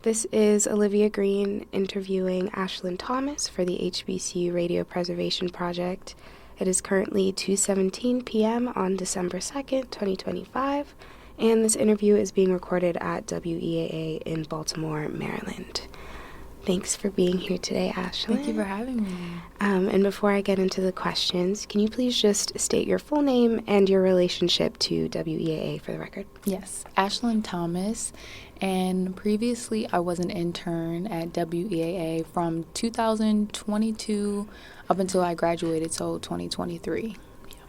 This is Olivia Green interviewing Ashlyn Thomas for the HBCU Radio Preservation Project. It is currently 2:17 p.m. on December 2nd, 2025, and this interview is being recorded at WEAA in Baltimore, Maryland. Thanks for being here today, Ashlyn. Thank you for having me. And before I get into the questions, can you please just state your full name and your relationship to WEAA for the record? Yes, Ashlyn Thomas. And previously, I was an intern at WEAA from 2022 up until I graduated, so 2023.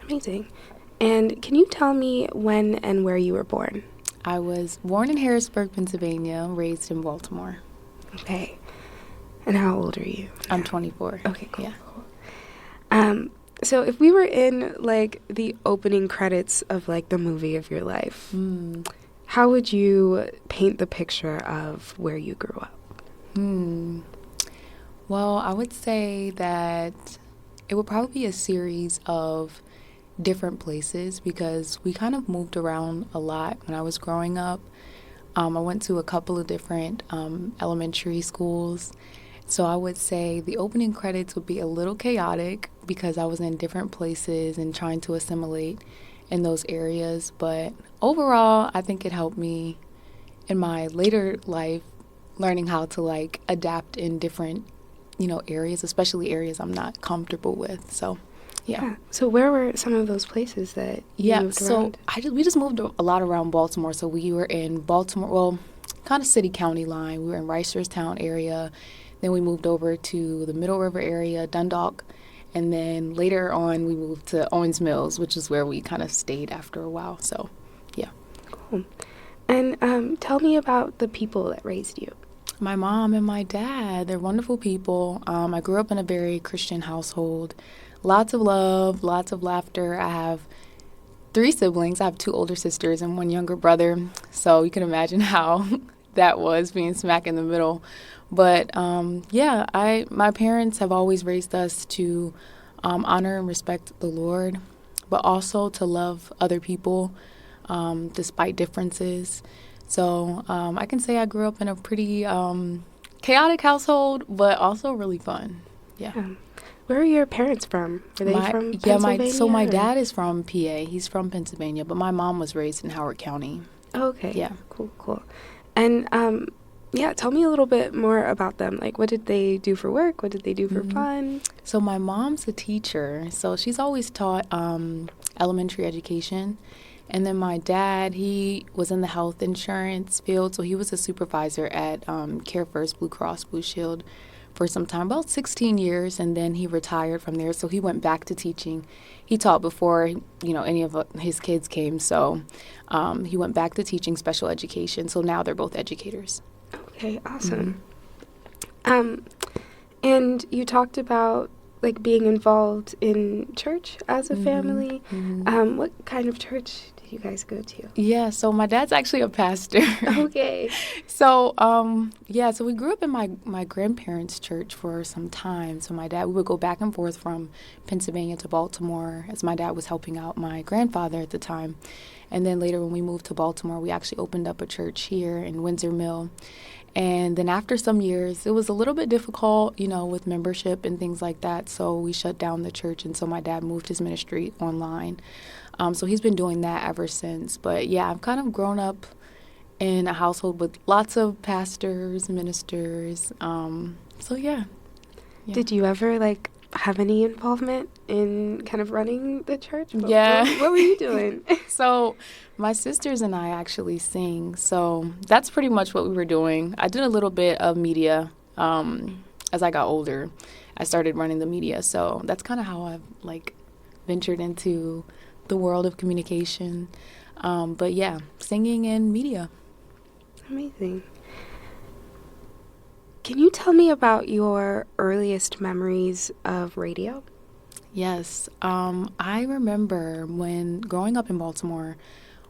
Amazing. And can you tell me when and where you were born? I was born in Harrisburg, Pennsylvania, raised in Baltimore. Okay. And how old are you? I'm 24. Okay, cool. Yeah. So if we were in, like, the opening credits of, like, the movie of your life, how would you paint the picture of where you grew up? Well, I would say that it would probably be a series of different places because we kind of moved around a lot when I was growing up. I went to a couple of different elementary schools. So I would say the opening credits would be a little chaotic because I was in different places and trying to assimilate in those areas. But overall, I think it helped me in my later life learning how to, like, adapt in different, areas, especially areas I'm not comfortable with. So, yeah. So where were some of those places that you moved around? We just moved a lot around Baltimore. So we were in Baltimore, well, kind of city-county line. We were in Reisterstown area. Then we moved over to the Middle River area, Dundalk. And then later on, we moved to Owens Mills, which is where we kind of stayed after a while. So, yeah. Cool. And tell me about the people that raised you. My mom and my dad, they're wonderful people. I grew up in a very Christian household. Lots of love, lots of laughter. I have 3 siblings. I have 2 older sisters and 1 younger brother. So you can imagine how that was, being smack in the middle. But, my parents have always raised us to honor and respect the Lord, but also to love other people despite differences. So I can say I grew up in a pretty chaotic household, but also really fun. Yeah. Where are your parents from? Are they from Pennsylvania? So my dad is from PA. He's from Pennsylvania, but my mom was raised in Howard County. Oh, okay. Yeah. Cool. And tell me a little bit more about them. Like, what did they do for work? What did they do for fun? So my mom's a teacher, so she's always taught elementary education. And then my dad, he was in the health insurance field, so he was a supervisor at Care First Blue Cross Blue Shield for some time, about 16 years, and then he retired from there, so he went back to teaching. He taught before, any of his kids came, so he went back to teaching special education, so now they're both educators. Okay, awesome. And you talked about, like, being involved in church as a family. What kind of church did you guys go to? Yeah, so my dad's actually a pastor. Okay. So, so we grew up in my grandparents' church for some time. So we would go back and forth from Pennsylvania to Baltimore as my dad was helping out my grandfather at the time. And then later when we moved to Baltimore, we actually opened up a church here in Windsor Mill. And then after some years, it was a little bit difficult, with membership and things like that. So we shut down the church. And so my dad moved his ministry online. So he's been doing that ever since. But yeah, I've kind of grown up in a household with lots of pastors, ministers. Yeah. Did you ever, like, have any involvement in kind of running the church? Yeah. What were you doing? So my sisters and I actually sing. So that's pretty much what we were doing. I did a little bit of media as I got older. I started running the media. So that's kind of how I've, like, ventured into the world of communication. But yeah, singing and media. Amazing. Can you tell me about your earliest memories of radio? Yes. I remember when growing up in Baltimore,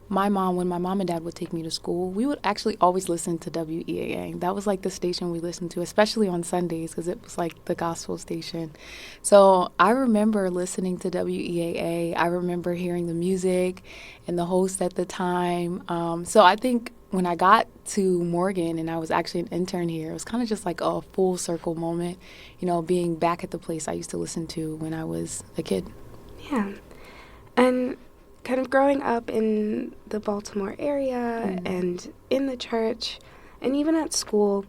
when my mom and dad would take me to school, we would actually always listen to WEAA. That was like the station we listened to, especially on Sundays, because it was like the gospel station. So I remember listening to WEAA. I remember hearing the music and the host at the time. So I think when I got to Morgan and I was actually an intern here, it was kind of just like a full circle moment, being back at the place I used to listen to when I was a kid. Yeah. And kind of growing up in the Baltimore area and in the church and even at school,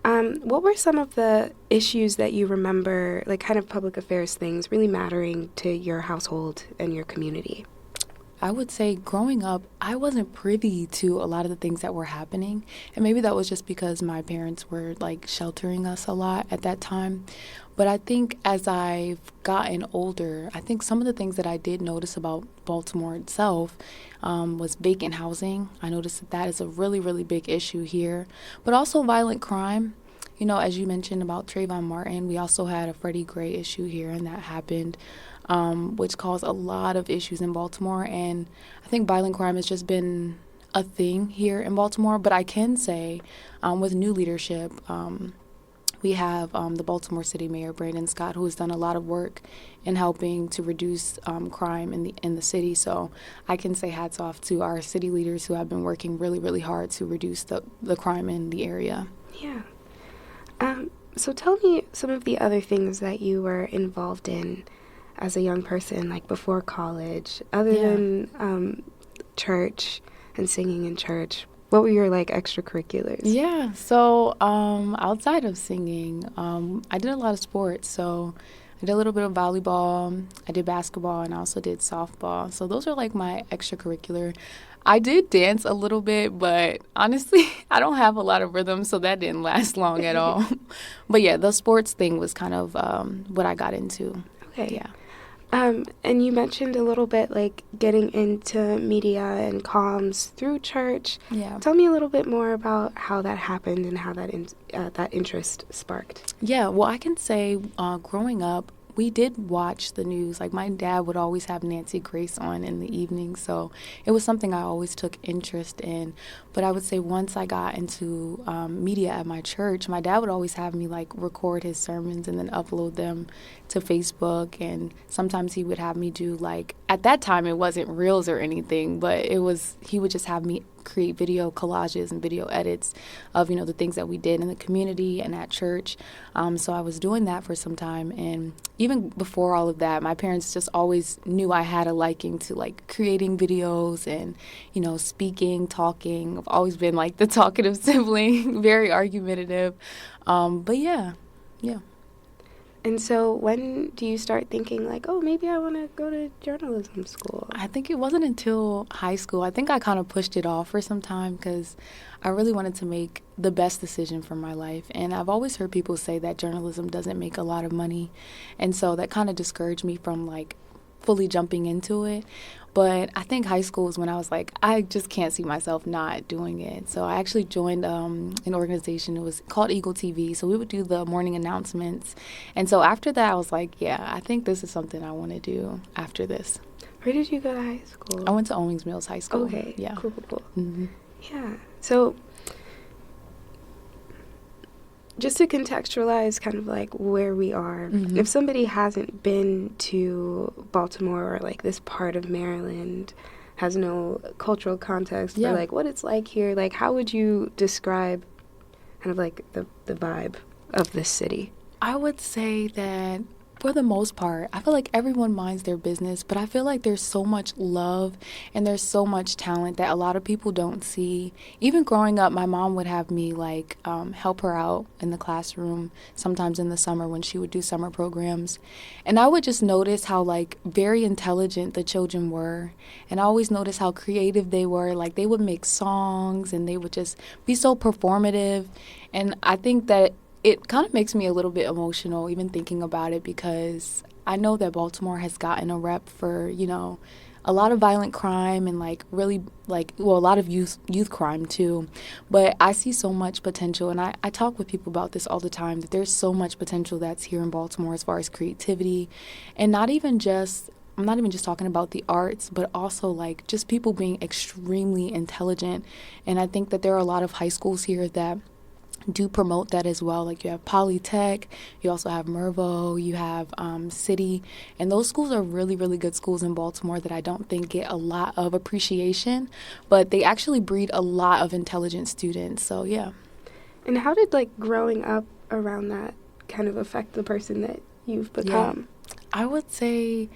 what were some of the issues that you remember, like kind of public affairs things, really mattering to your household and your community? I would say growing up, I wasn't privy to a lot of the things that were happening. And maybe that was just because my parents were like sheltering us a lot at that time. But I think as I've gotten older, I think some of the things that I did notice about Baltimore itself was vacant housing. I noticed that is a really, really big issue here. But also violent crime. As you mentioned about Trayvon Martin, we also had a Freddie Gray issue here, and that happened, which caused a lot of issues in Baltimore. And I think violent crime has just been a thing here in Baltimore. But I can say with new leadership, we have the Baltimore City Mayor, Brandon Scott, who has done a lot of work in helping to reduce crime in the city. So I can say hats off to our city leaders who have been working really, really hard to reduce the crime in the area. Yeah. So tell me some of the other things that you were involved in as a young person, like before college, other than church and singing in church. What were your extracurriculars? Yeah, so outside of singing, I did a lot of sports. So I did a little bit of volleyball, I did basketball, and I also did softball. So those are my extracurricular. I did dance a little bit, but honestly, I don't have a lot of rhythm, so that didn't last long at all. But yeah, the sports thing was kind of what I got into. Okay. Yeah. And you mentioned a little bit getting into media and comms through church. Yeah. Tell me a little bit more about how that happened and how that interest sparked. Yeah, well, I can say growing up, we did watch the news. My dad would always have Nancy Grace on in the evening, so it was something I always took interest in. But I would say once I got into media at my church, my dad would always have me record his sermons and then upload them to Facebook. And sometimes he would have me do at that time it wasn't reels or anything, but he would just have me create video collages and video edits of the things that we did in the community and at church. So I was doing that for some time, and even before all of that, my parents just always knew I had a liking to creating videos and speaking, talking. I've always been the talkative sibling, very argumentative, but yeah. And so when do you start thinking maybe I want to go to journalism school? I think it wasn't until high school. I think I kind of pushed it off for some time because I really wanted to make the best decision for my life. And I've always heard people say that journalism doesn't make a lot of money. And so that kind of discouraged me from fully jumping into it. But I think high school is when I was I just can't see myself not doing it. So I actually joined an organization. It was called Eagle TV. So we would do the morning announcements. And so after that, I was yeah, I think this is something I want to do after this. Where did you go to high school? I went to Owings Mills High School. Okay. Yeah. Cool. Mm-hmm. Yeah. So just to contextualize kind of where we are, if somebody hasn't been to Baltimore or this part of Maryland, has no cultural context for what it's like here, how would you describe kind of the vibe of this city? I would say that for the most part, I feel everyone minds their business, but I feel there's so much love and there's so much talent that a lot of people don't see. Even growing up, my mom would have me help her out in the classroom sometimes in the summer when she would do summer programs. And I would just notice how very intelligent the children were. And I always noticed how creative they were. They would make songs and they would just be so performative. And I think that it kind of makes me a little bit emotional even thinking about it, because I know that Baltimore has gotten a rep for, a lot of violent crime and really a lot of youth crime too. But I see so much potential, and I talk with people about this all the time, that there's so much potential that's here in Baltimore as far as creativity, and I'm not even just talking about the arts, but also just people being extremely intelligent. And I think that there are a lot of high schools here that do promote that as well. Like you have Polytech, you also have Mervo, you have City, and those schools are really, really good schools in Baltimore that I don't think get a lot of appreciation, but they actually breed a lot of intelligent students. So yeah. And how did like growing up around that kind of affect the person that you've become? Yeah. I would say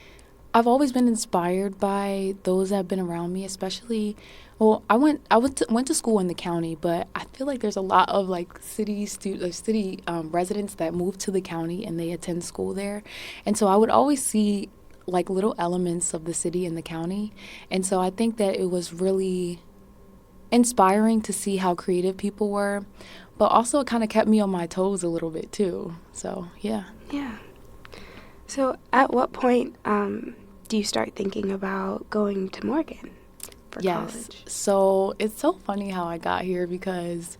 I've always been inspired by those that have been around me, especially. Well, went to school in the county, but I feel like there's a lot of like city residents that move to the county and they attend school there, and so I would always see like little elements of the city and the county, and so I think that it was really inspiring to see how creative people were, but also it kind of kept me on my toes a little bit too. So yeah. Yeah. So at what point do you start thinking about going to Morgan for college? So it's so funny how I got here because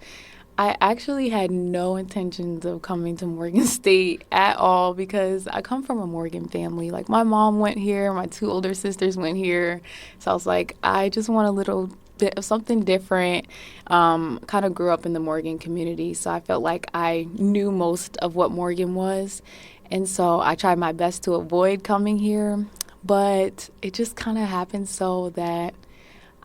I actually had no intentions of coming to Morgan State at all because I come from a Morgan family. Like my mom went here, my two older sisters went here. So I was like, I just want a little bit of something different. Kind of grew up in the Morgan community, so I felt like I knew most of what Morgan was. And so I tried my best to avoid coming here, but it just kind of happened so that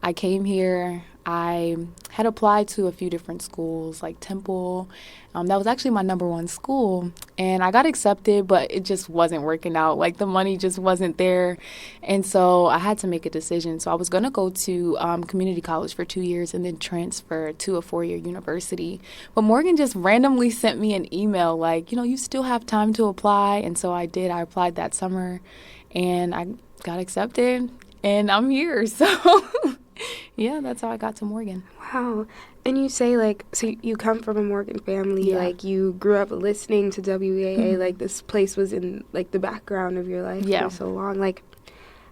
I came here. I had applied to a few different schools like Temple. That was actually my number one school, and I got accepted, but it just wasn't working out. Like the money just wasn't there, and so I had to make a decision. So I was going to go to community college for 2 years and then transfer to a 4-year university. But Morgan just randomly sent me an email like, you still have time to apply, and so I did. I applied that summer, and I got accepted, and I'm here. So yeah, that's how I got to Morgan. Wow. And you say, like, so you come from a Morgan family, like, you grew up listening to WEAA, like, this place was in, like, the background of your life for so long. Like,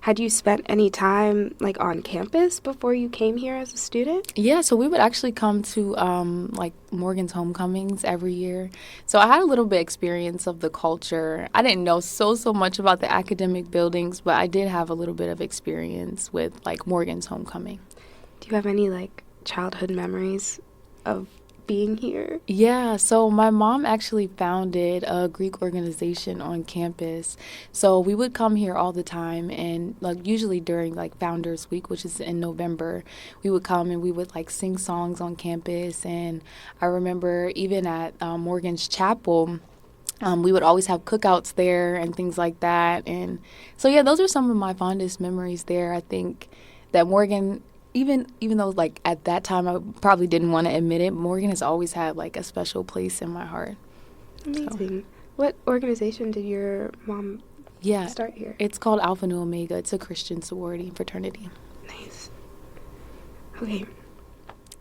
had you spent any time, like, on campus before you came here as a student? Yeah, so we would actually come to, like, Morgan's homecomings every year. So I had a little bit experience of the culture. I didn't know so much about the academic buildings, but I did have a little bit of experience with, like, Morgan's homecoming. Do you have any, like, childhood memories of being here? Yeah, so my mom actually founded a Greek organization on campus. So we would come here all the time, and like usually during like Founders Week, which is in November, we would come and we would like sing songs on campus. And I remember even at Morgan's Chapel, we would always have cookouts there and things like that. And so yeah, those are some of my fondest memories there. I think that Morgan, even though like at that time I probably didn't want to admit it, Morgan has always had like a special place in my heart. Amazing. So. What organization did your mom start here? It's called Alpha Nu Omega. It's a Christian sorority and fraternity. Nice. Okay.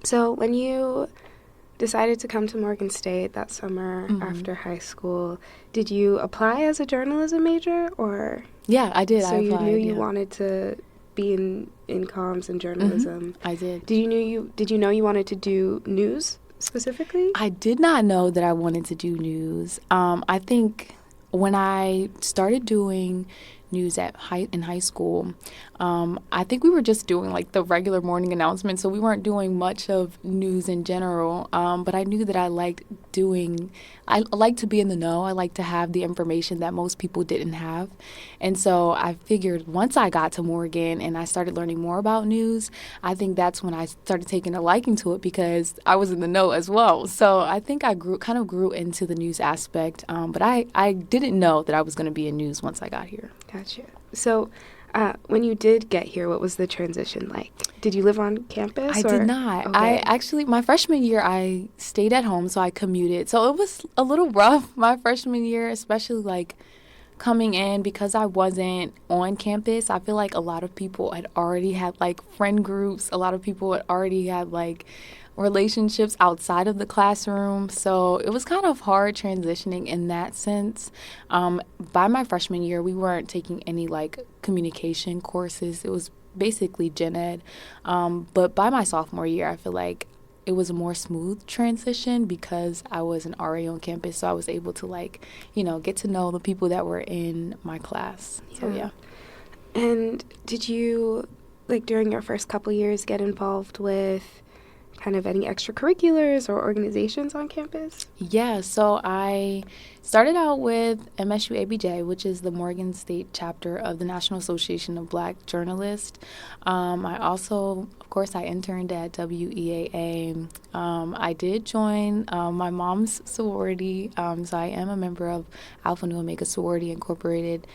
So when you decided to come to Morgan State that summer after high school, did you apply as a journalism major or? Yeah, I did. So you knew you wanted to be in comms and journalism. I did. Did you know you wanted to do news specifically? I did not know that I wanted to do news. I think when I started doing news in high school, I think we were just doing like the regular morning announcements, so we weren't doing much of news in general. But I knew that I liked to be in the know. I like to have the information that most people didn't have. And so I figured once I got to Morgan and I started learning more about news, I think that's when I started taking a liking to it because I was in the know as well. So I think I grew into the news aspect. But I didn't know that I was going to be in news once I got here. Gotcha. So when you did get here, what was the transition like? Did you live on campus? I did not. Okay. My freshman year, I stayed at home, so I commuted. So it was a little rough my freshman year, especially like coming in because I wasn't on campus. I feel like a lot of people had already had like friend groups. A lot of people had already had like relationships outside of the classroom. So it was kind of hard transitioning in that sense. By my freshman year, we weren't taking any like communication courses. It was basically gen ed. But by my sophomore year, I feel like it was a more smooth transition because I was an RA on campus. So I was able to like, get to know the people that were in my class. Yeah. So yeah. And did you, like during your first couple years, get involved with kind of any extracurriculars or organizations on campus? Yeah, so I started out with MSU ABJ, which is the Morgan State chapter of the National Association of Black Journalists. I also, of course, I interned at WEAA. I did join my mom's sorority, so I am a member of Alpha Nu Omega Sorority Incorporated.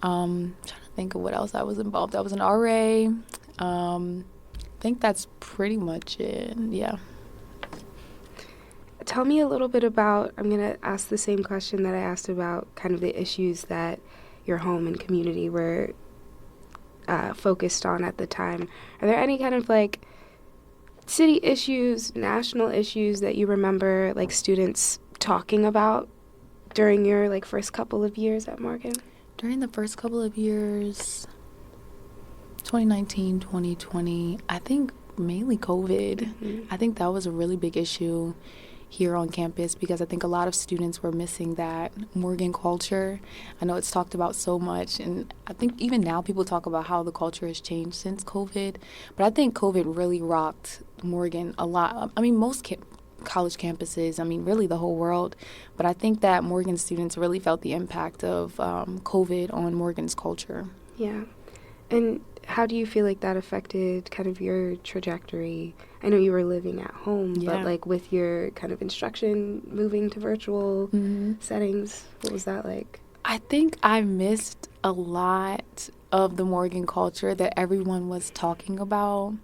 Trying to think of what else I was involved. I was an RA. I think that's pretty much it. Yeah. Tell me a little bit about, I'm going to ask the same question that I asked about kind of the issues that your home and community were focused on at the time. Are there any kind of like city issues, national issues that you remember like students talking about during your like first couple of years at Morgan? During the first couple of years, 2019, 2020, I think mainly COVID. Mm-hmm. I think that was a really big issue here on campus because I think a lot of students were missing that Morgan culture. I know it's talked about so much, and I think even now people talk about how the culture has changed since COVID, but I think COVID really rocked Morgan a lot. I mean, most college campuses, I mean, really the whole world, but I think that Morgan students really felt the impact of COVID on Morgan's culture. Yeah. And how do you feel like that affected kind of your trajectory? I know you were living at home, Yeah. but like with your kind of instruction moving to virtual settings, what was that like? I think I missed a lot of the Morgan culture that everyone was talking about.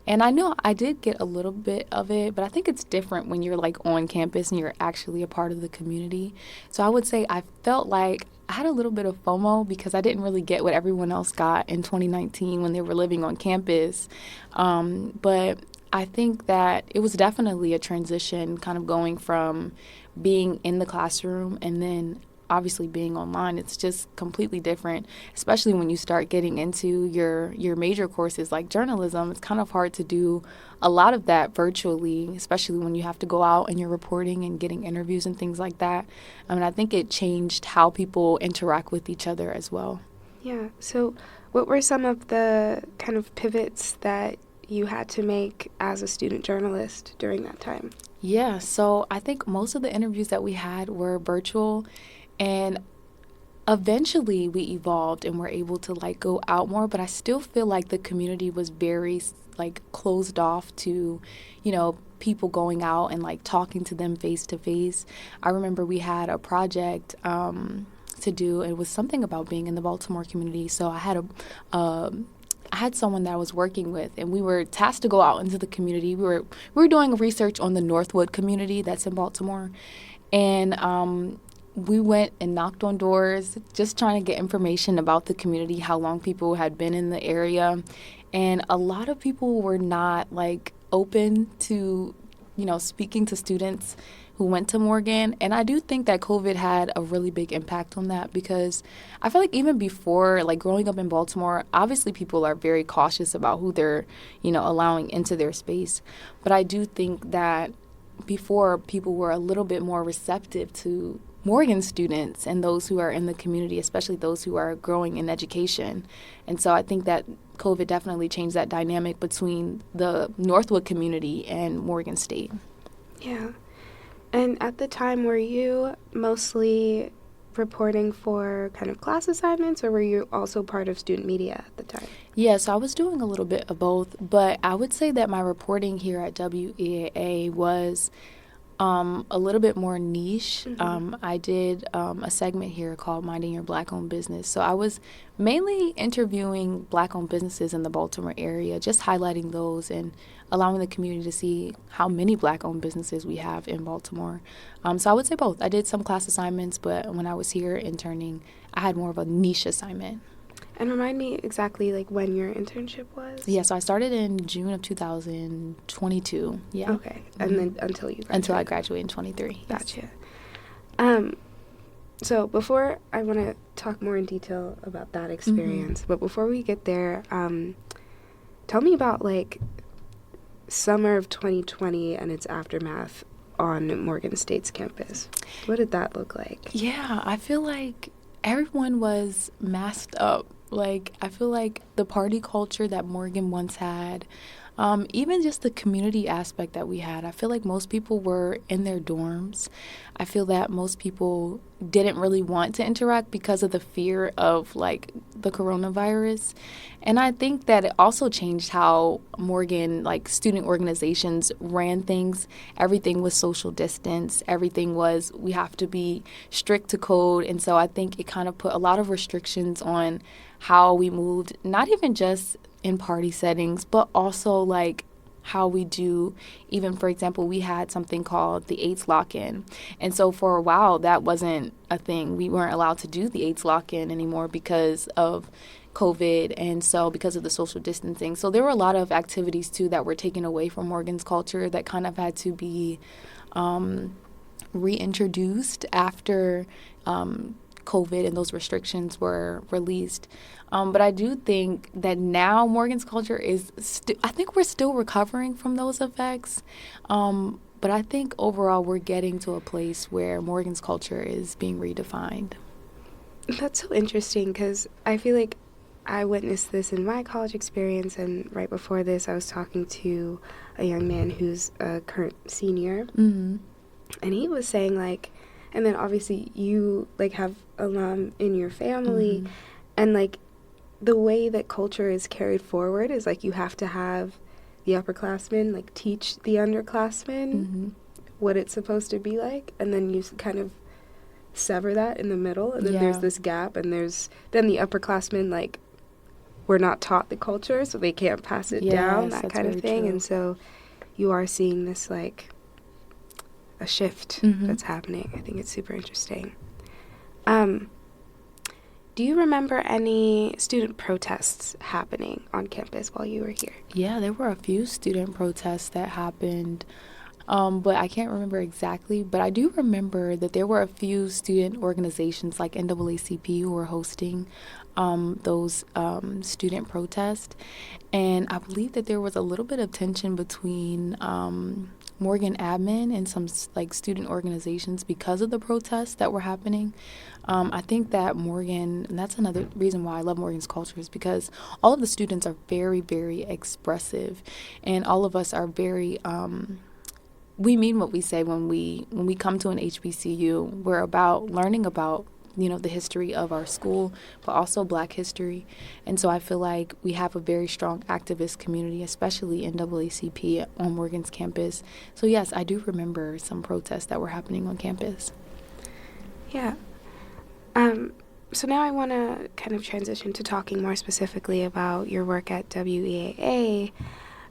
And I know I did get a little bit of it, but I think it's different when you're like on campus and you're actually a part of the community. So I would say I felt like I had a little bit of FOMO because I didn't really get what everyone else got in 2019 when they were living on campus. But I think that it was definitely a transition kind of going from being in the classroom and then obviously being online. It's just completely different, especially when you start getting into your major courses like journalism. It's kind of hard to do a lot of that virtually, especially when you have to go out and you're reporting and getting interviews and things like that. I mean, I think it changed how people interact with each other as well. Yeah. So what were some of the kind of pivots that you had to make as a student journalist during that time? Yeah, so I think most of the interviews that we had were virtual, and eventually we evolved and were able to like go out more, but I still feel like the community was very like closed off to, you know, people going out and like talking to them face to face. I remember we had a project to do. It was something about being in the Baltimore community. So I had someone that I was working with, and we were tasked to go out into the community. We were doing research on the Northwood community that's in Baltimore, and we went and knocked on doors, just trying to get information about the community, how long people had been in the area, and a lot of people were not like open to, you know, speaking to students who went to Morgan. And I do think that COVID had a really big impact on that, because I feel like even before, like growing up in Baltimore, obviously people are very cautious about who they're, you know, allowing into their space. But I do think that before, people were a little bit more receptive to Morgan students and those who are in the community, especially those who are growing in education. And so I think that COVID definitely changed that dynamic between the Northwood community and Morgan State. Yeah. And at the time, were you mostly reporting for kind of class assignments, or were you also part of student media at the time? Yeah, so I was doing a little bit of both, but I would say that my reporting here at WEAA was a little bit more niche. Mm-hmm. I did a segment here called Minding Your Black-Owned Business. So I was mainly interviewing Black-owned businesses in the Baltimore area, just highlighting those and allowing the community to see how many Black-owned businesses we have in Baltimore. So I would say both. I did some class assignments, but when I was here interning, I had more of a niche assignment. And remind me exactly like when your internship was? Yeah, so I started in June of 2022. Yeah. Okay. And then until you graduated? Until I graduated in 23. Gotcha. So before, I want to talk more in detail about that experience, but before we get there, tell me about like summer of 2020 and its aftermath on Morgan State's campus. What did that look like? Yeah, I feel like everyone was masked up Like, I feel like the party culture that Morgan once had, even just the community aspect that we had, I feel like most people were in their dorms. I feel that most people didn't really want to interact because of the fear of, like, the coronavirus. And I think that it also changed how Morgan, like, student organizations ran things. Everything was social distance. Everything was, we have to be strict to code. And so I think it kind of put a lot of restrictions on how we moved, not even just in party settings, but also like how we do, even for example, we had something called the AIDS lock-in. And so for a while, that wasn't a thing. We weren't allowed to do the AIDS lock-in anymore because of COVID, and so because of the social distancing. So there were a lot of activities too that were taken away from Morgan's culture that kind of had to be reintroduced after COVID and those restrictions were released. But I do think that now Morgan's culture is I think we're still recovering from those effects. But I think overall we're getting to a place where Morgan's culture is being redefined. That's so interesting because I feel like I witnessed this in my college experience, and right before this I was talking to a young man who's a current senior, Mm-hmm. and he was saying, like, and then obviously you, like, have alum in your family, Mm-hmm. and, like, the way that culture is carried forward is, like, you have to have the upperclassmen, like, teach the underclassmen Mm-hmm. what it's supposed to be like, and then you kind of sever that in the middle, and then there's this gap, and then the upperclassmen, like, were not taught the culture, so they can't pass it down, that kind of thing. True. And so you are seeing this, like, a shift Mm-hmm. that's happening. I think it's super interesting. Do you remember any student protests happening on campus while you were here? Yeah, there were a few student protests that happened, but I can't remember exactly. But I do remember that there were a few student organizations like NAACP who were hosting those student protests. And I believe that there was a little bit of tension between Morgan admin and some like student organizations because of the protests that were happening. I think that Morgan, and that's another reason why I love Morgan's culture, is because all of the students are very, very expressive, and all of us are very, we mean what we say when we come to an HBCU. We're about learning about, the history of our school, but also Black history. And so I feel like we have a very strong activist community, especially NAACP on Morgan's campus. So yes, I do remember some protests that were happening on campus. Yeah. So now I want to kind of transition to talking more specifically about your work at WEAA.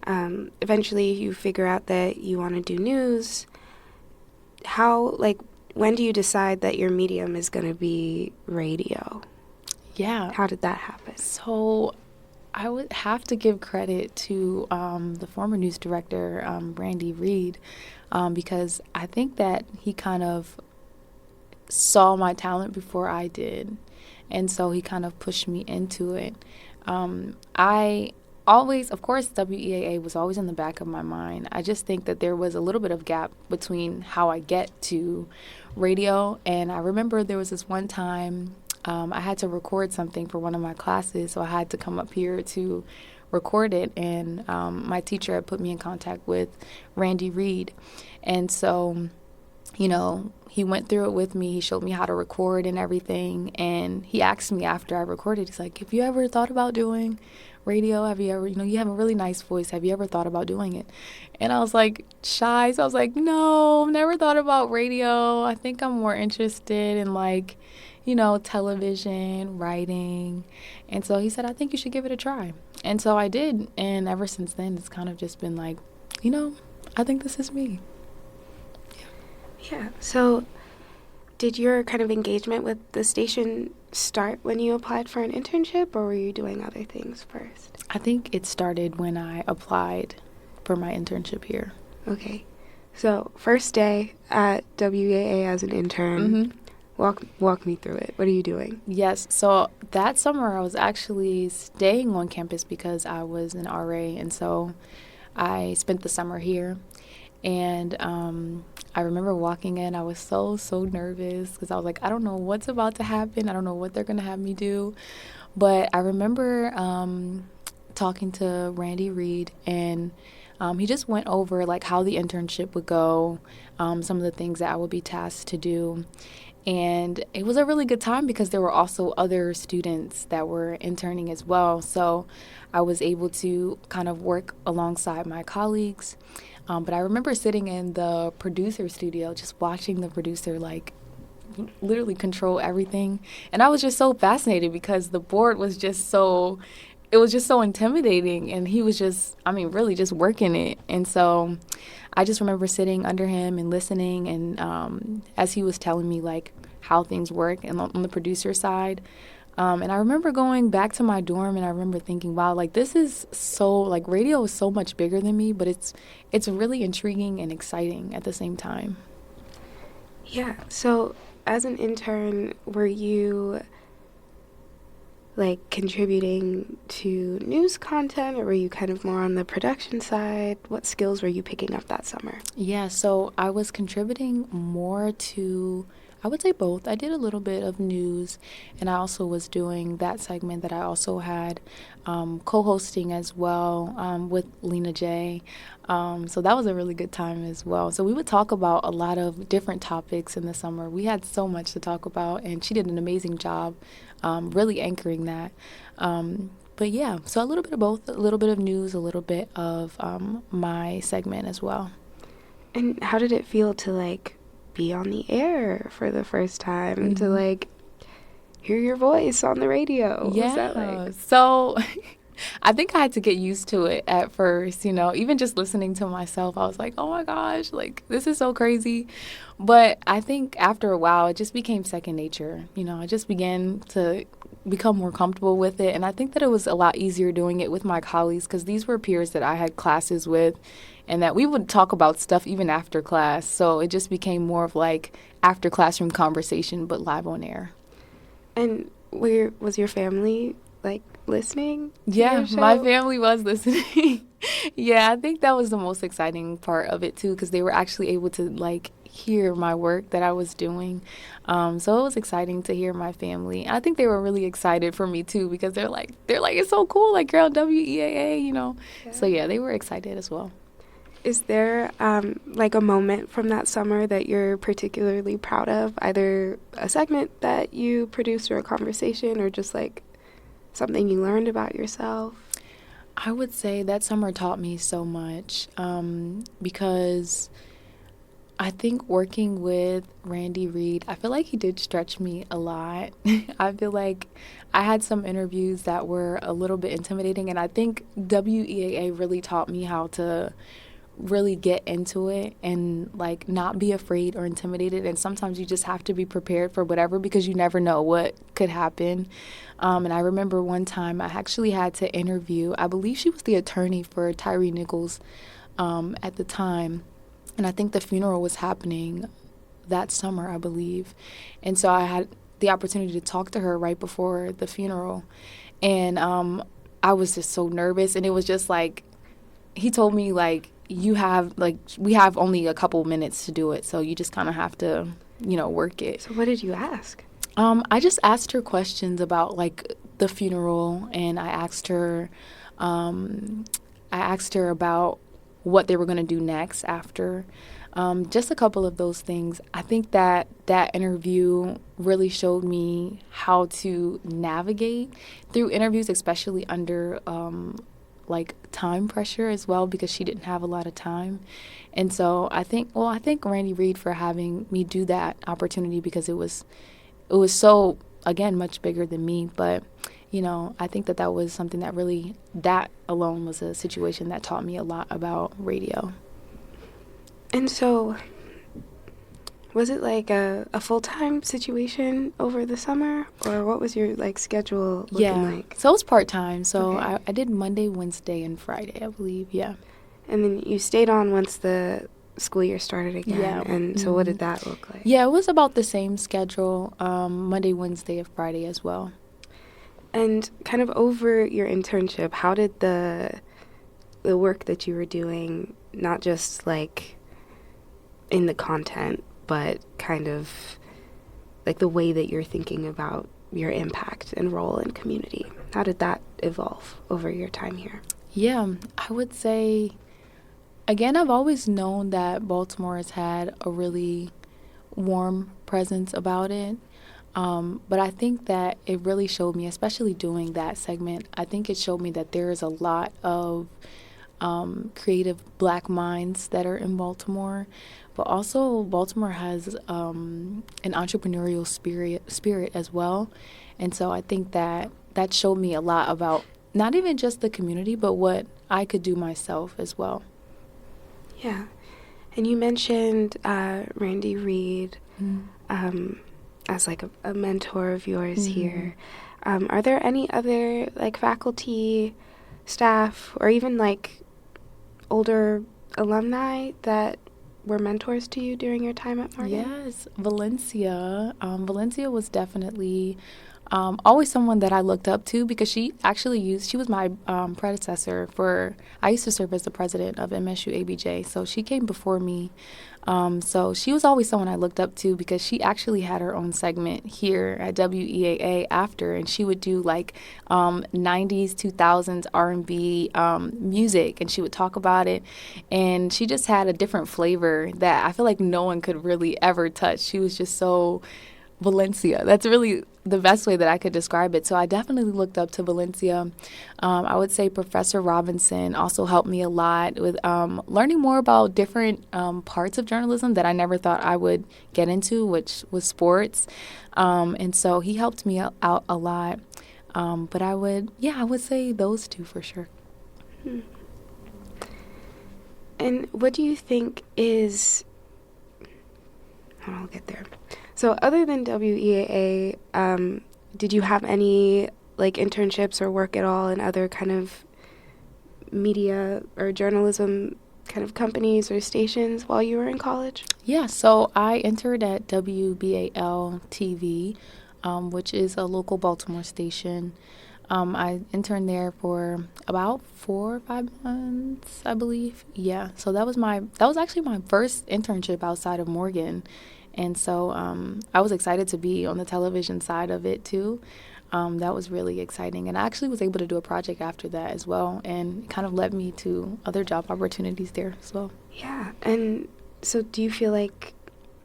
Eventually you figure out that you want to do news. When do you decide that your medium is going to be radio? Yeah. How did that happen? So I would have to give credit to the former news director, Randy Reed, because I think that he kind of saw my talent before I did. And so he kind of pushed me into it. I always, of course, WEAA was always in the back of my mind. I just think that there was a little bit of gap between how I get to radio. And I remember there was this one time I had to record something for one of my classes, so I had to come up here to record it. And my teacher had put me in contact with Randy Reed. And so, he went through it with me. He showed me how to record and everything. And he asked me after I recorded, he's like, have you ever thought about doing radio? Have you ever, you have a really nice voice. Have you ever thought about doing it? And I was like shy. So I was like, no, never thought about radio. I think I'm more interested in television, writing. And so he said, I think you should give it a try. And so I did. And ever since then, it's kind of just been like, I think this is me. Yeah. So did your kind of engagement with the station start when you applied for an internship, or were you doing other things first? I think it started when I applied for my internship here. Okay. So first day at WEAA as an intern. Mm-hmm. Walk me through it. What are you doing? Yes. So that summer I was actually staying on campus because I was an RA, and so I spent the summer here. And I remember walking in, I was so nervous because I was like, I don't know what's about to happen. I don't know what they're going to have me do. But I remember talking to Randy Reed, and he just went over like how the internship would go, some of the things that I would be tasked to do. And it was a really good time because there were also other students that were interning as well. So I was able to kind of work alongside my colleagues. But I remember sitting in the producer studio, just watching the producer like literally control everything. And I was just so fascinated because the board was just so, it was just so intimidating. And he was just, I mean, really just working it. And so I just remember sitting under him and listening. And as he was telling me like how things work and on the producer side. And I remember going back to my dorm and I remember thinking, wow, like this is so, like radio is so much bigger than me, but it's really intriguing and exciting at the same time. Yeah. So as an intern, were you like contributing to news content, or were you kind of more on the production side? What skills were you picking up that summer? Yeah, so I was contributing more to, I would say both. I did a little bit of news, and I also was doing that segment that I also had co-hosting as well with Lena J. So that was a really good time as well. So we would talk about a lot of different topics in the summer. We had so much to talk about, and she did an amazing job really anchoring that. But yeah, so a little bit of both, a little bit of news, a little bit of my segment as well. And how did it feel to like be on the air for the first time, Mm-hmm. to like hear your voice on the radio? What Yeah. was that like? So I think I had to get used to it at first, you know, even just listening to myself, I was like, oh my gosh, like this is so crazy. But I think after a while, it just became second nature. You know, I just began to become more comfortable with it. And I think that it was a lot easier doing it with my colleagues because these were peers that I had classes with and that we would talk about stuff even after class. So it just became more of like after classroom conversation, but live on air. And was your family like listening to Yeah, your show? my family was listening. Yeah, I think that was the most exciting part of it too, because they were actually able to like hear my work that I was doing. So it was exciting to hear my family. I think they were really excited for me too, because they're like it's so cool, like you're on WEAA, you know. Yeah. So yeah, they were excited as well. Is there like a moment from that summer that you're particularly proud of, either a segment that you produced or a conversation, or just like something you learned about yourself? I would say that summer taught me so much because I think working with Randy Reed, I feel like he did stretch me a lot. I feel like I had some interviews that were a little bit intimidating, and I think WEAA really taught me how to really get into it and like not be afraid or intimidated. And sometimes you just have to be prepared for whatever because you never know what could happen. And I remember one time I actually had to interview, I believe she was the attorney for Tyree Nichols at the time. And I think the funeral was happening that summer, I believe. And so I had the opportunity to talk to her right before the funeral. And I was just so nervous. And it was just like, he told me like, we have only a couple minutes to do it. So you just kind of have to, you know, work it. So what did you ask? I just asked her questions about like the funeral, and I asked her about what they were going to do next after. Just a couple of those things. I think that interview really showed me how to navigate through interviews, especially under like time pressure as well, because she didn't have a lot of time. And so I think Randy Reed for having me do that opportunity, because it was so, again, much bigger than me. But, you know, I think that was something that alone was a situation that taught me a lot about radio. And so was it like a full-time situation over the summer, or what was your like schedule looking like? So it was part-time. So Okay. I did Monday, Wednesday, and Friday, I believe. Yeah. And then you stayed on once the school year started again. Yeah. And so what did that look like? Yeah, it was about the same schedule, Monday, Wednesday, and Friday as well. And kind of over your internship, how did the work that you were doing, not just like in the content, but kind of like the way that you're thinking about your impact and role in community? How did that evolve over your time here? Yeah, I would say, again, I've always known that Baltimore has had a really warm presence about it. But I think that it really showed me, especially doing that segment, I think it showed me that there is a lot of creative Black minds that are in Baltimore. But also, Baltimore has an entrepreneurial spirit as well. And so I think that that showed me a lot about not even just the community, but what I could do myself as well. Yeah. And you mentioned Randy Reed as like a mentor of yours here. Are there any other like faculty, staff, or even like older alumni that were mentors to you during your time at Morgan? Yes, Valencia. Valencia was definitely always someone that I looked up to because she was my predecessor I used to serve as the president of MSU ABJ. So she came before me. So she was always someone I looked up to because she actually had her own segment here at WEAA after, and she would do like 90s, 2000s R&B music, and she would talk about it. And she just had a different flavor that I feel like no one could really ever touch. She was just so Valencia. That's really the best way that I could describe it. So I definitely looked up to Valencia. I would say Professor Robinson also helped me a lot with learning more about different parts of journalism that I never thought I would get into, which was sports. And so he helped me out a lot. But I would say those two for sure. And what do you think is... I'll get there. So other than WEAA, did you have any like internships or work at all in other kind of media or journalism kind of companies or stations while you were in college? Yeah, so I interned at WBAL TV, which is a local Baltimore station. I interned there for about 4 or 5 months, I believe. Yeah, so that was actually my first internship outside of Morgan. And so I was excited to be on the television side of it too. That was really exciting. And I actually was able to do a project after that as well, and it kind of led me to other job opportunities there as well. Yeah. And so do you feel like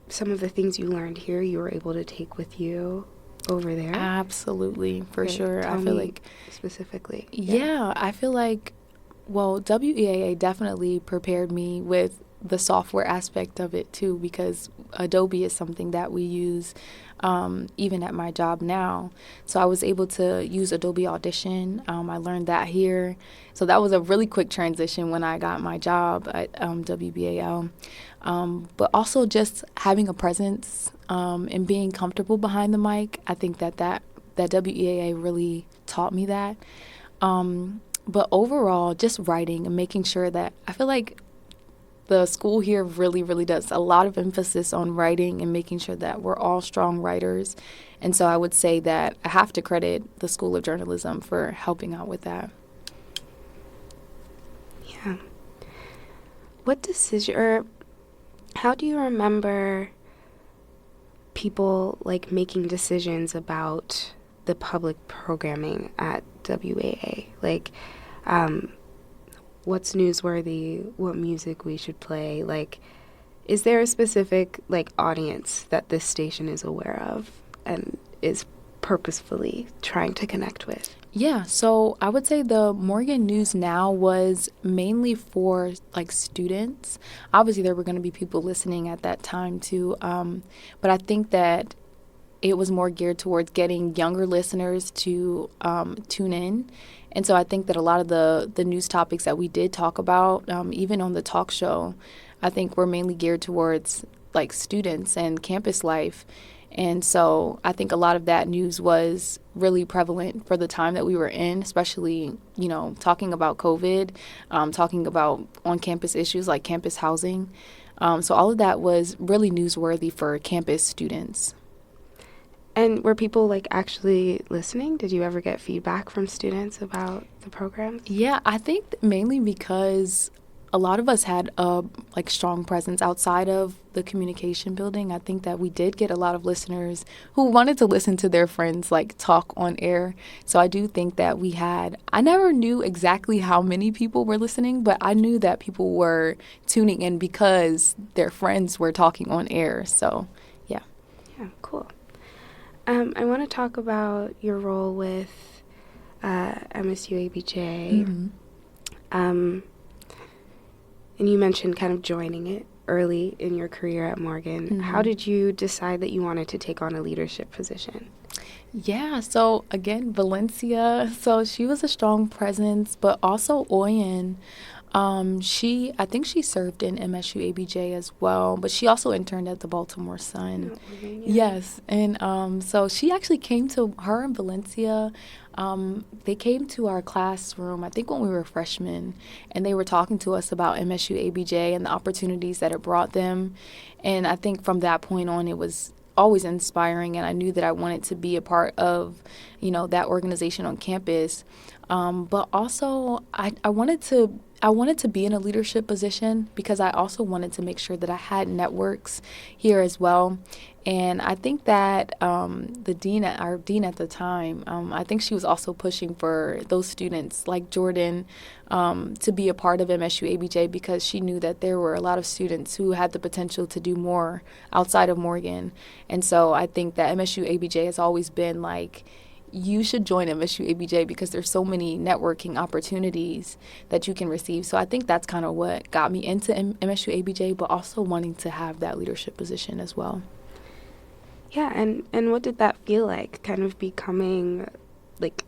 some of the things you learned here you were able to take with you over there? Absolutely, for sure. Tell I feel me like specifically. Yeah, I feel like, well, WEAA definitely prepared me with the software aspect of it too, because Adobe is something that we use even at my job now. So I was able to use Adobe Audition. I learned that here. So that was a really quick transition when I got my job at WBAL. But also just having a presence and being comfortable behind the mic, I think that WEAA really taught me that. But overall, just writing and making sure that I feel like the school here really, really does a lot of emphasis on writing and making sure that we're all strong writers. And so I would say that I have to credit the School of Journalism for helping out with that. Yeah. What decision, or how do you remember people like making decisions about the public programming at WAA? Like, what's newsworthy, what music we should play? Like, is there a specific like audience that this station is aware of and is purposefully trying to connect with? Yeah, so I would say the Morgan News Now was mainly for like students. Obviously, there were going to be people listening at that time too, but I think that it was more geared towards getting younger listeners to tune in. And so I think that a lot of the news topics that we did talk about, even on the talk show, I think were mainly geared towards like students and campus life. And so I think a lot of that news was really prevalent for the time that we were in, especially, you know, talking about COVID, talking about on-campus issues like campus housing. So all of that was really newsworthy for campus students. And were people like actually listening? Did you ever get feedback from students about the programs? Yeah, I think mainly because a lot of us had a like strong presence outside of the communication building. I think that we did get a lot of listeners who wanted to listen to their friends like talk on air. So I do think that I never knew exactly how many people were listening, but I knew that people were tuning in because their friends were talking on air. So yeah. Yeah, cool. I want to talk about your role with MSU ABJ. And you mentioned kind of joining it early in your career at Morgan. How did you decide that you wanted to take on a leadership position? Yeah, so again, Valencia, so she was a strong presence, but also Oyen. I think she served in MSU ABJ as well, but she also interned at the Baltimore Sun. Oh, yeah. Yes, and so she actually her and Valencia, they came to our classroom, I think when we were freshmen, and they were talking to us about MSU ABJ and the opportunities that it brought them. And I think from that point on, it was always inspiring, and I knew that I wanted to be a part of, that organization on campus. But also, I wanted to be in a leadership position because I also wanted to make sure that I had networks here as well. And I think that our dean at the time, I think she was also pushing for those students like Jordan to be a part of MSU ABJ because she knew that there were a lot of students who had the potential to do more outside of Morgan. And so I think that MSU ABJ has always been like, you should join MSU ABJ because there's so many networking opportunities that you can receive. So I think that's kind of what got me into MSU ABJ, but also wanting to have that leadership position as well. Yeah, and what did that feel like, kind of becoming, like,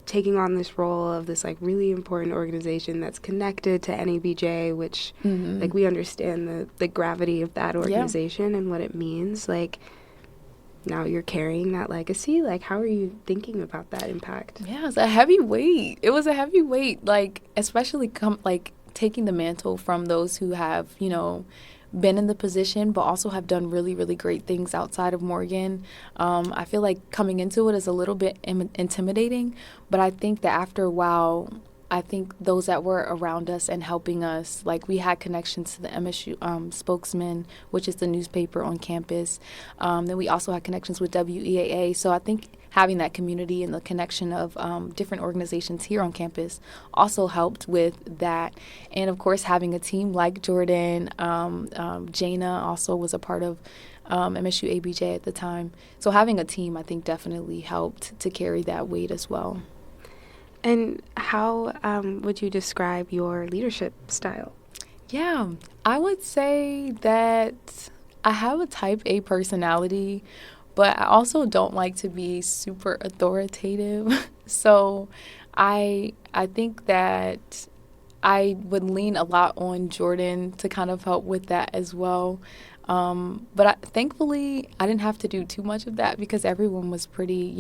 taking on this role of this, like, really important organization that's connected to NABJ, which, like, we understand the gravity of that organization and what it means. Like, now you're carrying that legacy. Like, how are you thinking about that impact? Yeah, it's a heavy weight. It was a heavy weight, like, especially taking the mantle from those who have, been in the position, but also have done really, really great things outside of Morgan. I feel like coming into it is a little bit intimidating, but I think that after a while, I think those that were around us and helping us, like we had connections to the MSU Spokesman, which is the newspaper on campus. Then we also had connections with WEAA. So I think having that community and the connection of different organizations here on campus also helped with that. And of course, having a team like Jordan, Jaina also was a part of MSU ABJ at the time. So having a team, I think, definitely helped to carry that weight as well. And how would you describe your leadership style? Yeah, I would say that I have a type A personality, but I also don't like to be super authoritative. So I think that I would lean a lot on Jordan to kind of help with that as well. But thankfully, I didn't have to do too much of that because everyone was pretty,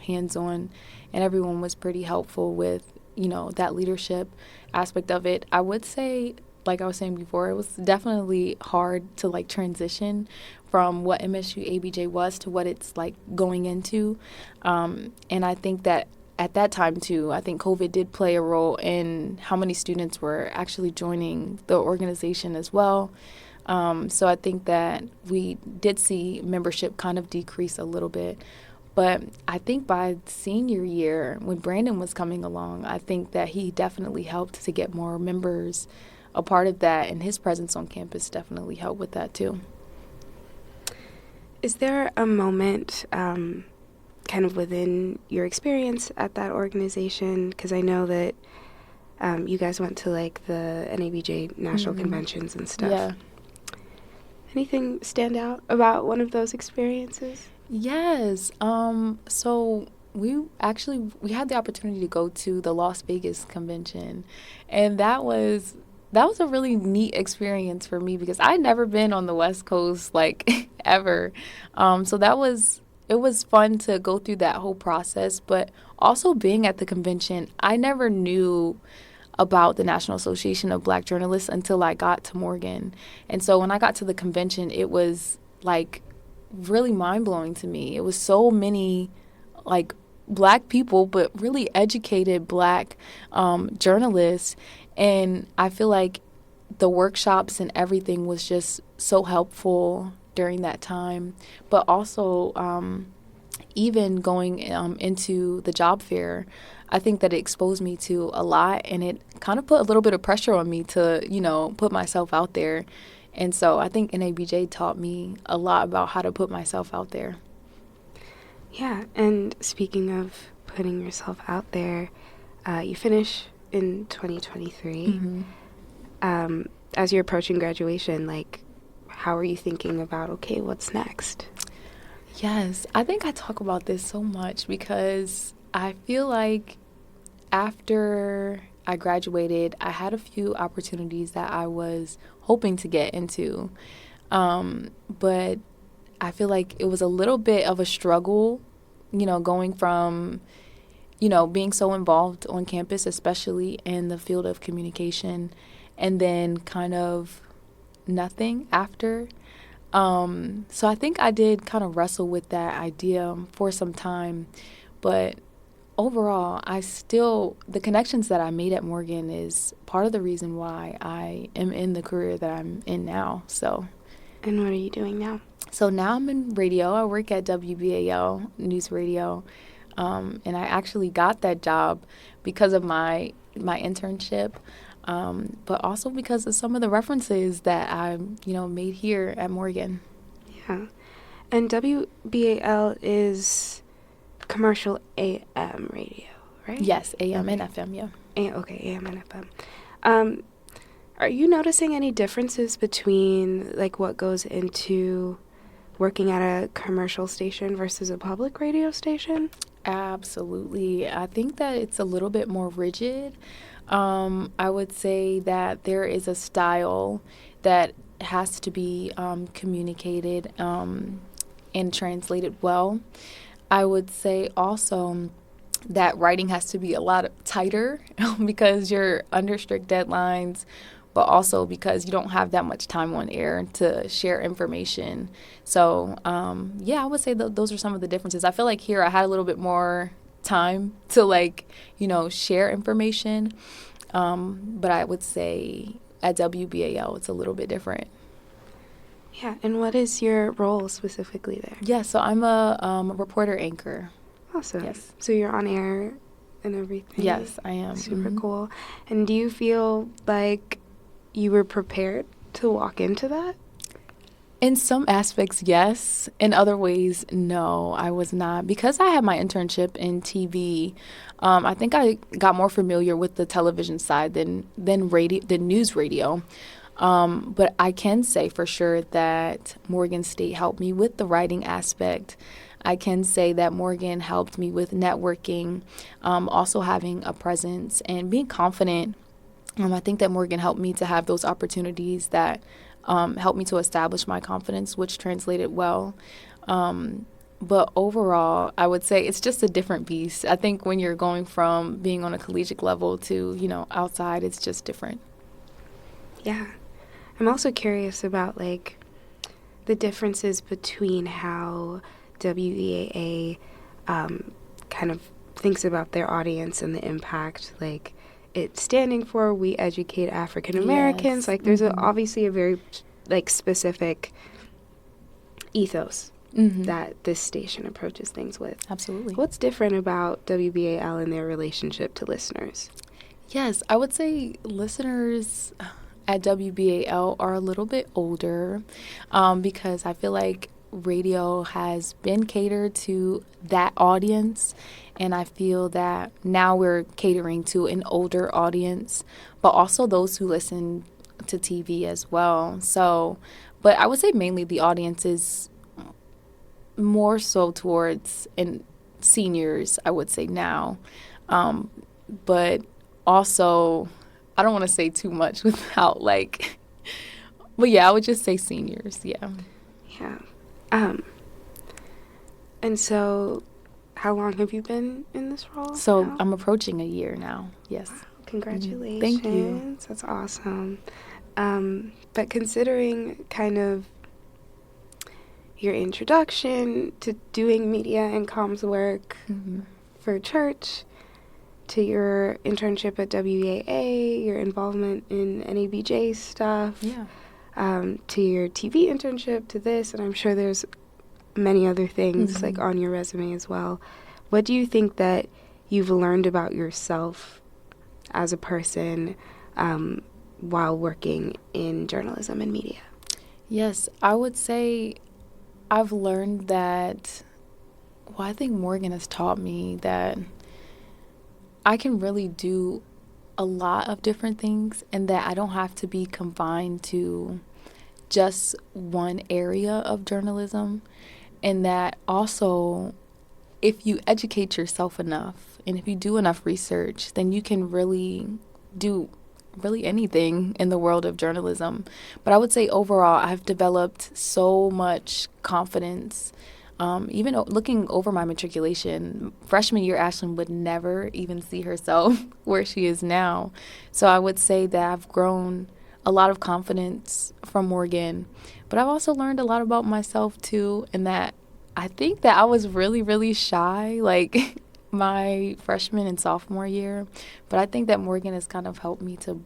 hands-on, and everyone was pretty helpful with, that leadership aspect of it. I would say, like I was saying before, it was definitely hard to, like, transition from what MSU ABJ was to what it's, like, going into. And I think that at that time, too, I think COVID did play a role in how many students were actually joining the organization as well. So I think that we did see membership kind of decrease a little bit. But I think by senior year, when Brandon was coming along, I think that he definitely helped to get more members a part of that, and his presence on campus definitely helped with that too. Is there a moment kind of within your experience at that organization? Because I know that you guys went to, like, the NABJ national conventions and stuff. Yeah. Anything stand out about one of those experiences? Yes. So we had the opportunity to go to the Las Vegas convention, and that was a really neat experience for me because I'd never been on the West Coast, like, ever. So it was fun to go through that whole process, but also being at the convention, I never knew about the National Association of Black Journalists until I got to Morgan. And so when I got to the convention, it was, like, really mind-blowing to me. It was so many, like, Black people, but really educated Black journalists. And I feel like the workshops and everything was just so helpful during that time. But also, even going into the job fair, I think that it exposed me to a lot, and it kind of put a little bit of pressure on me to, put myself out there. And so I think NABJ taught me a lot about how to put myself out there. Yeah, and speaking of putting yourself out there, you finish in 2023. Mm-hmm. As you're approaching graduation, like, how are you thinking about, okay, what's next? Yes, I think I talk about this so much because I feel like after I graduated, I had a few opportunities that I was hoping to get into. But I feel like it was a little bit of a struggle, going from, being so involved on campus, especially in the field of communication, and then kind of nothing after. So I think I did kind of wrestle with that idea for some time, but overall, the connections that I made at Morgan is part of the reason why I am in the career that I'm in now. So. And what are you doing now? So now I'm in radio. I work at WEAA News Radio, and I actually got that job because of my internship, but also because of some of the references that I made here at Morgan. Yeah, and WBAL is commercial AM radio, right? Yes, AM and FM, yeah. Okay, AM and FM. Are you noticing any differences between, like, what goes into working at a commercial station versus a public radio station? Absolutely. I think that it's a little bit more rigid. I would say that there is a style that has to be communicated and translated well. I would say also that writing has to be a lot tighter because you're under strict deadlines, but also because you don't have that much time on air to share information. So, I would say those are some of the differences. I feel like here I had a little bit more time to, share information. But I would say at WBAL, it's a little bit different. Yeah, and what is your role specifically there? Yeah, so I'm a reporter anchor. Awesome. Yes. So you're on air and everything? Yes, I am. Super cool. And do you feel like you were prepared to walk into that? In some aspects, yes. In other ways, no, I was not. Because I had my internship in TV, I think I got more familiar with the television side than news radio. But I can say for sure that Morgan State helped me with the writing aspect. I can say that Morgan helped me with networking, also having a presence and being confident. I think that Morgan helped me to have those opportunities that helped me to establish my confidence, which translated well. But overall, I would say it's just a different beast. I think when you're going from being on a collegiate level to, outside, it's just different. Yeah. I'm also curious about, like, the differences between how WEAA kind of thinks about their audience and the impact, like, it's standing for We Educate African Americans. Yes. Like, there's obviously a very, like, specific ethos that this station approaches things with. Absolutely. What's different about WBAL and their relationship to listeners? Yes, I would say listeners at WBAL are a little bit older because I feel like radio has been catered to that audience, and I feel that now we're catering to an older audience, but also those who listen to TV as well. So, but I would say mainly the audience is more so towards seniors, I would say now. But also, I don't want to say too much without but yeah, I would just say seniors, yeah. Yeah. And so how long have you been in this role? So now? I'm approaching a year now, yes. Wow, congratulations. Thank you. That's awesome. But considering kind of your introduction to doing media and comms work for church, to your internship at WEAA, your involvement in NABJ stuff, to your TV internship, to this, and I'm sure there's many other things like on your resume as well. What do you think that you've learned about yourself as a person while working in journalism and media? Yes, I would say I've learned that, well, I think Morgan has taught me that I can really do a lot of different things and that I don't have to be confined to just one area of journalism, and that also if you educate yourself enough and if you do enough research, then you can really do really anything in the world of journalism. But I would say overall, I've developed so much confidence. Even looking over my matriculation, freshman year, Ashlyn would never even see herself where she is now. So I would say that I've grown a lot of confidence from Morgan. But I've also learned a lot about myself, too, and that I think that I was really, really shy, like my freshman and sophomore year. But I think that Morgan has kind of helped me to,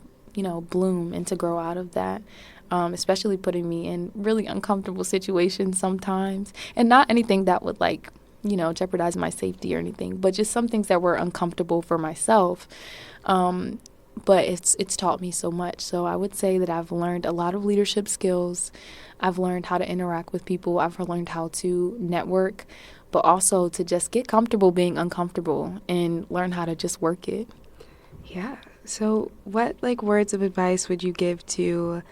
bloom and to grow out of that. Especially putting me in really uncomfortable situations sometimes, and not anything that would jeopardize my safety or anything, but just some things that were uncomfortable for myself. But it's taught me so much. So I would say that I've learned a lot of leadership skills. I've learned how to interact with people. I've learned how to network, but also to just get comfortable being uncomfortable and learn how to just work it. Yeah. So what words of advice would you give to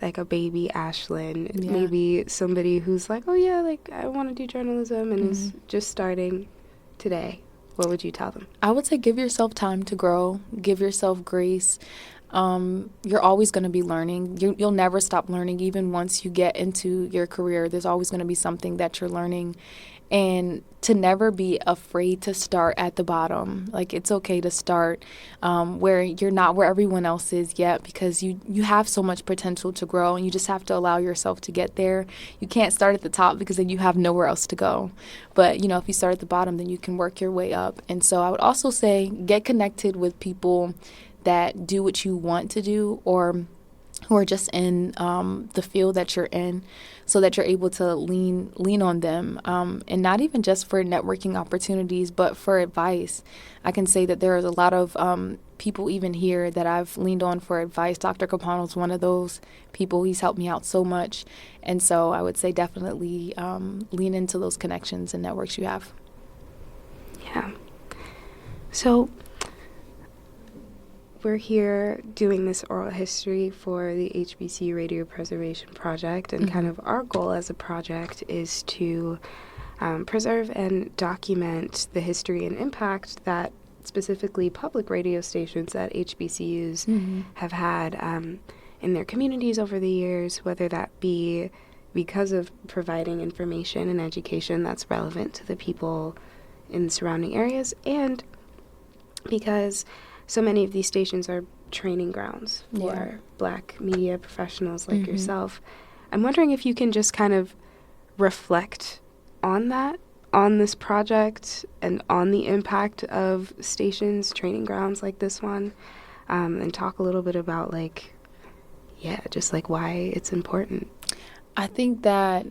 a baby Ashlyn, maybe somebody who's like, oh yeah, I want to do journalism and is just starting today? What would you tell them? I would say give yourself time to grow, give yourself grace. You're always going to be learning. You'll never stop learning. Even once you get into your career, there's always going to be something that you're learning. And to never be afraid to start at the bottom. It's okay to start where you're not where everyone else is yet, because you have so much potential to grow, and you just have to allow yourself to get there. You can't start at the top because then you have nowhere else to go. But, if you start at the bottom, then you can work your way up. And so I would also say get connected with people that do what you want to do, or who are just in the field that you're in, so that you're able to lean on them, and not even just for networking opportunities, but for advice. I can say that there is a lot of people even here that I've leaned on for advice. Dr. Capano's one of those people. He's helped me out so much. And so I would say definitely lean into those connections and networks you have. Yeah. So we're here doing this oral history for the HBCU Radio Preservation Project, and kind of our goal as a project is to preserve and document the history and impact that specifically public radio stations at HBCUs have had in their communities over the years, whether that be because of providing information and education that's relevant to the people in the surrounding areas, and because so many of these stations are training grounds for Black media professionals like yourself. I'm wondering if you can just kind of reflect on that, on this project, and on the impact of stations, training grounds like this one, and talk a little bit about just why it's important. I think that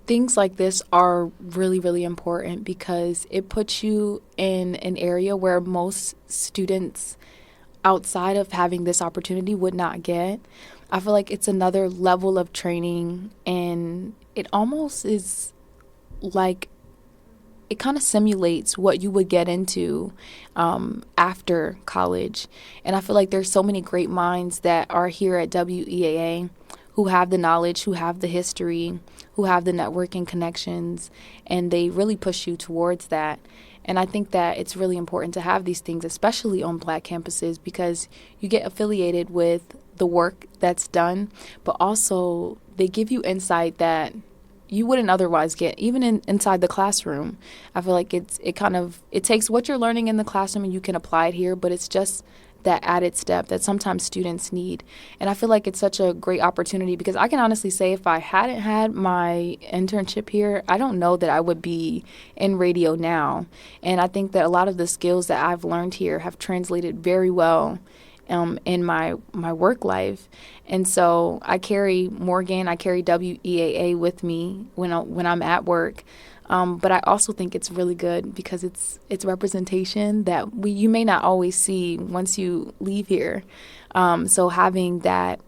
things like this are really, really important because it puts you in an area where most students outside of having this opportunity would not get. I feel like it's another level of training, and it almost is like it kind of simulates what you would get into after college. And I feel like there's so many great minds that are here at WEAA who have the knowledge, who have the history, who have the networking connections, and they really push you towards that. And I think that it's really important to have these things, especially on Black campuses, because you get affiliated with the work that's done, but also they give you insight that you wouldn't otherwise get, even inside the classroom. I feel like it takes what you're learning in the classroom and you can apply it here, but it's just that added step that sometimes students need. And I feel like it's such a great opportunity because I can honestly say if I hadn't had my internship here, I don't know that I would be in radio now. And I think that a lot of the skills that I've learned here have translated very well in my work life. And so I carry Morgan, I carry WEAA with me when I'm at work. But I also think it's really good because it's representation that you may not always see once you leave here. So having that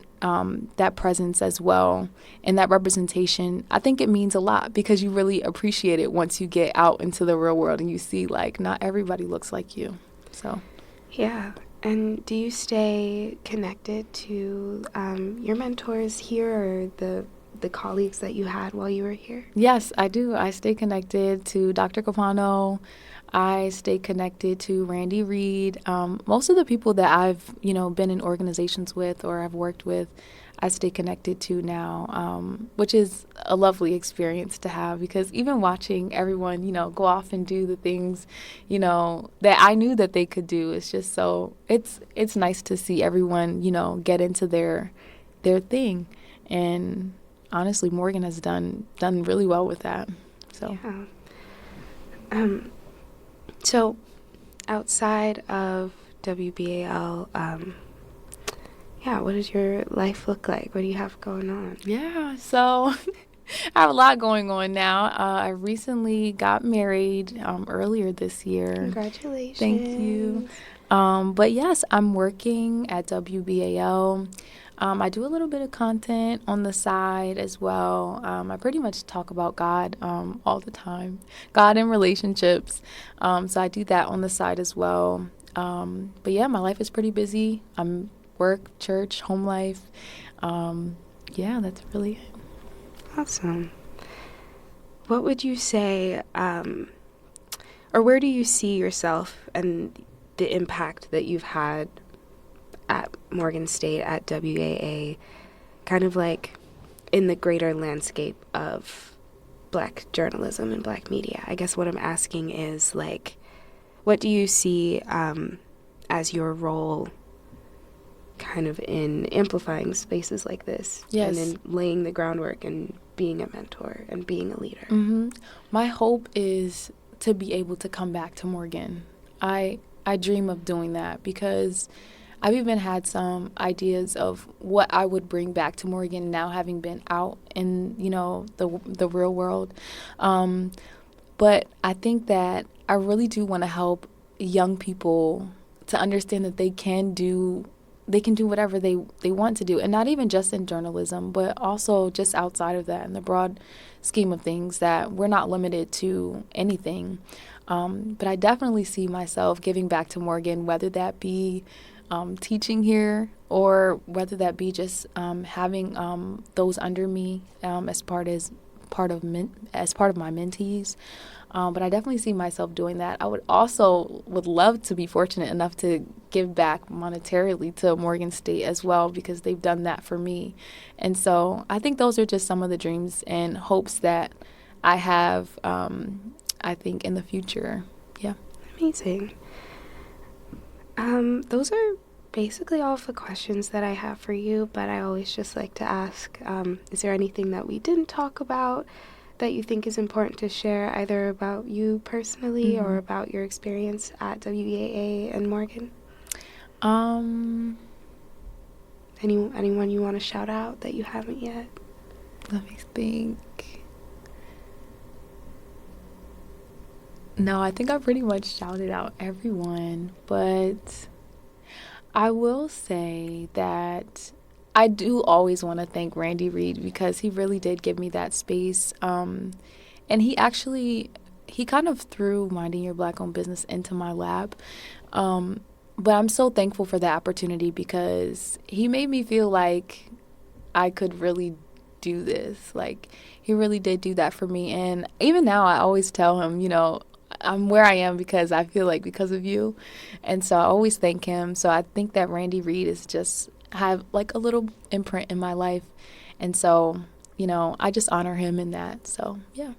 presence as well and that representation, I think it means a lot because you really appreciate it once you get out into the real world and you see like not everybody looks like you. So yeah. And do you stay connected to your mentors here or the colleagues that you had while you were here? Yes, I do. I stay connected to Dr. Capano. I stay connected to Randy Reed. Most of the people that I've, been in organizations with or I've worked with, I stay connected to now, which is a lovely experience to have because even watching everyone, go off and do the things, that I knew that they could do, it's just so, it's nice to see everyone, get into their thing. And honestly, Morgan has done really well with that. So, yeah. So outside of WBAL, what does your life look like? What do you have going on? Yeah, so I have a lot going on now. I recently got married earlier this year. Congratulations. Thank you. But yes, I'm working at WBAL. I do a little bit of content on the side as well. I pretty much talk about God all the time, God and relationships. So I do that on the side as well. But yeah, my life is pretty busy. I'm work, church, home life. That's really it. Awesome. What would you say, or where do you see yourself and the impact that you've had at Morgan State, at WEAA, kind of like in the greater landscape of Black journalism and Black media? I guess what I'm asking is, like, what do you see as your role kind of in amplifying spaces like this? Yes. And in laying the groundwork and being a mentor and being a leader? Mm-hmm. My hope is to be able to come back to Morgan. I dream of doing that because I've even had some ideas of what I would bring back to Morgan now having been out in, the real world. But I think that I really do want to help young people to understand that they can do whatever they want to do, and not even just in journalism, but also just outside of that in the broad scheme of things, that we're not limited to anything. But I definitely see myself giving back to Morgan, whether that be teaching here or whether that be just having those under me as part of my mentees. But I definitely see myself doing that. I would love to be fortunate enough to give back monetarily to Morgan State as well, because they've done that for me. And so I think those are just some of the dreams and hopes that I have, I think, in the future. Yeah. Amazing. Those are basically all of the questions that I have for you, but I always just like to ask, is there anything that we didn't talk about that you think is important to share, either about you personally or about your experience at WEAA and Morgan? Anyone you want to shout out that you haven't yet? Let me think. No, I think I pretty much shouted out everyone, but I will say that I do always want to thank Randy Reed because he really did give me that space. And he kind of threw Minding Your Black-Owned Business into my lap. But I'm so thankful for that opportunity because he made me feel like I could really do this. Like, he really did do that for me. And even now, I always tell him, I'm where I am because I feel like because of you. And so I always thank him. So I think that Randy Reed is just have like a little imprint in my life. And so, I just honor him in that. So, yeah.